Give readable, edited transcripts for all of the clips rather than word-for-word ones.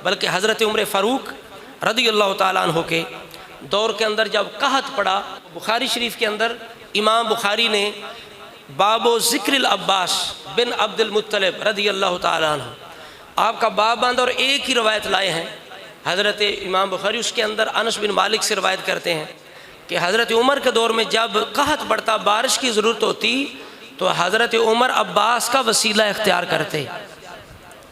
बल्कि हज़रत उमर फ़ारूक रज़ियल्लाहु ताला अन्हु के दौर के अंदर जब कहत पड़ा, बुखारी शरीफ के अंदर इमाम बुखारी ने बाबो ज़िक्रिल अब्बास बिन अब्दुल मुत्तलिब रज़ियल्लाहु ताला अन्हु आपका बाब बांधा और एक ही रवायत लाए हैं हज़रत इमाम बुखारी। उसके अंदर अनस बिन मालिक से रवायत करते हैं कि हज़रत उमर के दौर में जब कहत पड़ता, बारिश की ज़रूरत होती, तो हज़रत उमर अब्बास का वसीला इख्तियार करते,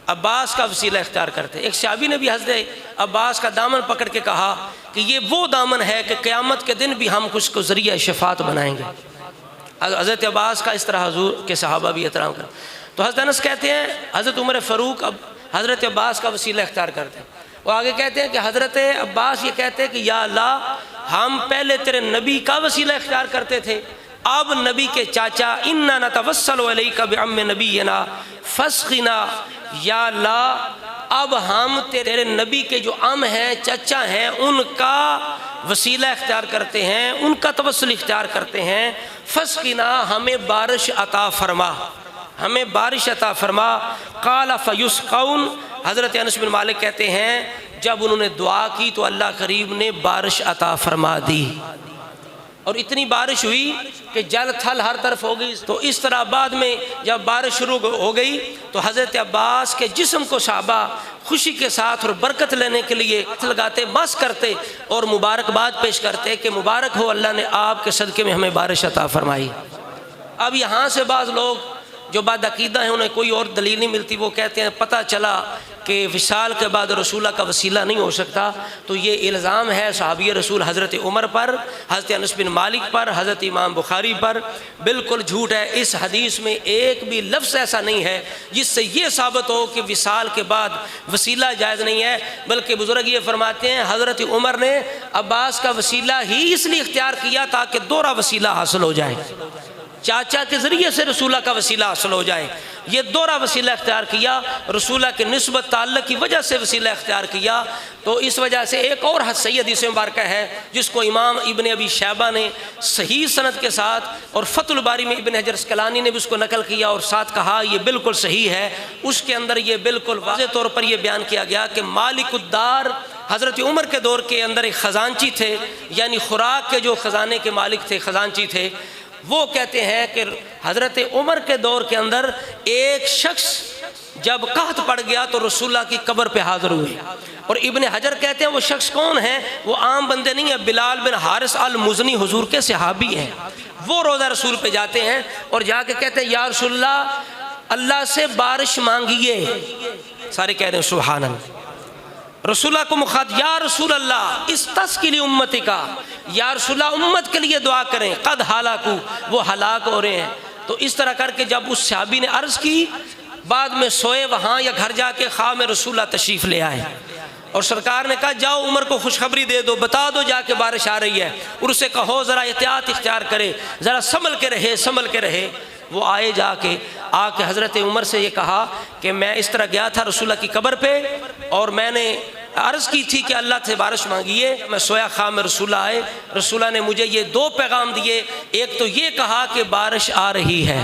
अब्बास का वसीला इख्तियार करते। एक सहाबी ने भी हज़रत अब्बास का दामन पकड़ के कहा कि ये वो दामन है कि क़यामत के दिन भी हम उसको ज़रिया शफ़ात बनाएंगे। हज़रत अब्बास का इस तरह हुज़ूर के सहाबा भी एहतराम कर। तो हज़रत अनस कहते हैं हज़रत उमर फ़ारूक अब हज़रत अब्बास का वसीला इख्तियार करते हैं। वो आगे कहते हैं कि हज़रत अब्बास ये कहते हैं कि या अल्लाह, हम पहले तेरे नबी का वसीला इख्तियार करते थे, अब नबी के चाचा इन्ना नतवस्सलु अलैका बिअम्मि नबीना फस्क़िना, या अल्लाह अब हम तेरे नबी के जो अम हैं, चचा हैं, उनका वसीला इख्तियार करते हैं, उनका तवस्सुल इख्तियार करते हैं। फस्क़िना, हमें बारिश अता फरमा, हमें बारिश अता फरमा। क़ाल फ़युस्क़ौन, हज़रत अनस बिन मालिक कहते हैं जब उन्होंने दुआ की तो अल्लाह करीम ने बारिश अता फरमा दी और इतनी बारिश हुई कि जल थल हर तरफ हो गई। तो इस तरह बाद में जब बारिश शुरू हो गई तो हज़रत अब्बास के जिस्म को सहाबा खुशी के साथ और बरकत लेने के लिए हाथ लगाते, बस करते और मुबारकबाद पेश करते कि मुबारक हो, अल्लाह ने आपके सदक़े में हमें बारिश अता फरमाई। अब यहाँ से बाज़ लोग जो बादअक़ीदा हैं, उन्हें कोई और दलील नहीं मिलती, वो कहते हैं पता चला कि विसाल के बाद रसूला का वसीला नहीं हो सकता, तो ये इल्ज़ाम है सहाबी रसूल हज़रत उमर पर, हज़रत अनस बिन मालिक पर, हज़रत इमाम बुखारी पर। बिल्कुल झूठ है। इस हदीस में एक भी लफ्ज़ ऐसा नहीं है जिससे ये साबित हो कि विसाल के बाद वसीला जायज़ नहीं है, बल्कि बुज़ुर्ग ये फरमाते हैं हज़रत उमर ने अब्बास का वसीला ही इसलिए इख्तियार किया ताकि दोहरा वसीला हासिल हो जाए, चाचा के ज़रिए से रसूला का वसीला हासिल हो जाए। ये दोहरा वसीला इख्तियार किया, रसूला के निस्बत ताल्लुक़ की वजह से वसीला इख्तियार किया। तो इस वजह से एक और सही हदीस मुबारक है जिसको इमाम इब्न अबी शैबा ने सही सनद के साथ और फतहुल बारी में इब्न हजर अस्क़लानी ने भी उसको नकल किया और साथ कहा ये बिल्कुल सही है। उसके अंदर ये बिल्कुल वाज़ेह तौर पर यह बयान किया गया कि मालिकुद्दार हज़रत उमर के दौर के अंदर एक ख़जानची थे, यानी खुराक के जो ख़जाने के मालिक थे, ख़जानची थे। वो कहते हैं कि हज़रत उमर के दौर के अंदर एक शख्स जब कहत पड़ गया तो रसूलुल्लाह की कब्र पे हाज़िर हुए। और इब्न हजर कहते हैं वो शख्स कौन है, वो आम बंदे नहीं है, बिलाल बिन हारिस अल मुज़नी हुजूर के सहाबी हैं। वो रोज़ा रसूल पे जाते हैं और जाके कहते हैं या रसूलल्लाह, अल्लाह से बारिश मांगिए। सारे कह रहे हैं सुभान अल्लाह। रसूला को मुखात, या रसूल अल्लाह इस तस के लिए उम्मती का, या रसूला उम्मत के लिए दुआ करें, कद हालाकू, वो हलाक हो रहे हैं। तो इस तरह करके जब उस सहाबी ने अर्ज़ की, बाद में सोए वहाँ या घर जाके ख्वाह में रसूला तशरीफ़ ले आए और सरकार ने कहा जाओ उमर को खुशखबरी दे दो, बता दो जाके बारिश आ रही है, और उससे कहो ज़रा एहतियात इख्तियार करे, ज़रा संभल के रहे, संभल के रहे। वो आए, जाके आके हज़रत उमर से ये कहा कि मैं इस तरह गया था रसूला की कब्र पे और मैंने अर्ज़ की थी कि अल्लाह से बारिश मांगिए। मैं सोया खा में रसूला आए, रसूला ने मुझे ये दो पैगाम दिए। एक तो ये कहा कि बारिश आ रही है।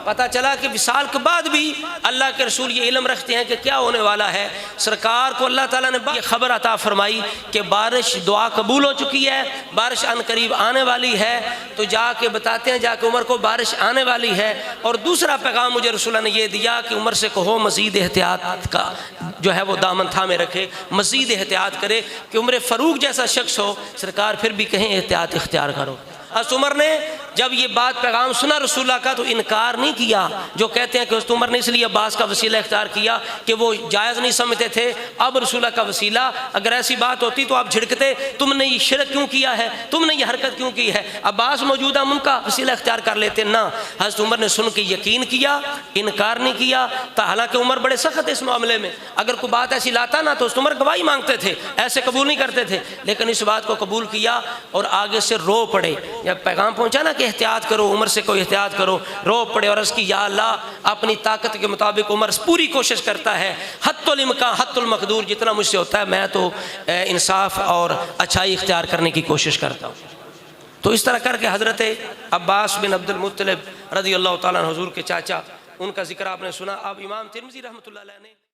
पता चला कि विसाल के बाद भी अल्लाह के रसूल ये इल्म रखते हैं कि क्या होने वाला है। सरकार को अल्लाह ताला ने ये खबर अता फरमाई कि बारिश, दुआ कबूल हो चुकी है, बारिश अनकरीब आने वाली है। तो जाके बताते हैं, जाके उमर को बारिश आने वाली है। और दूसरा पैगाम मुझे रसूल ने ये दिया कि उमर से कहो मज़ीद एहतियात का जो है वो दामन थामे रखे, मज़ीद एहतियात करे कि उमर फ़ारूक जैसा शख्स हो, सरकार फिर भी कहें एहतियात इख्तियार करो। हज़रत उमर ने जब ये बात पैगाम सुना रसूलुल्लाह का तो इनकार नहीं किया। जो कहते हैं कि हज़रत उमर ने इसलिए अब्बास का वसीला इख्तियार किया कि वो जायज़ नहीं समझते थे। अब रसूलुल्लाह का वसीला, अगर ऐसी बात होती तो आप झिड़कते, तुमने ये शिरक क्यों किया है, तुमने ये हरकत क्यों की है, अब्बास मौजूदा उनका वसीला इख्तियार कर लेते ना। हज़रत उमर ने सुन के यकीन किया, इनकार नहीं किया। हालांकि उमर बड़े सख्त इस मामले में, अगर कोई बात ऐसी लाता ना तो उमर गवाही मांगते थे, ऐसे कबूल नहीं करते थे। लेकिन इस बात को कबूल किया और आगे से रो पड़े। जब पैगाम पहुंचा ना कि एहतियात करो, उमर से कोई एहतियात करो, रो पड़े और उसकी या अल्लाह अपनी ताकत के मुताबिक उमर पूरी कोशिश करता है, हत्तुल इम्कान हत्तुल मकदूर, जितना मुझसे होता है मैं तो इंसाफ और अच्छाई इख्तियार करने की कोशिश करता हूँ। तो इस तरह करके हज़रत अब्बास बिन अब्दुल मुत्तलिब रज़ियल्लाहु ताला अन्हु हुज़ूर के चाचा, उनका जिक्र आपने सुना। अब इमाम तिरमिज़ी रहमतुल्लाह अलैह ने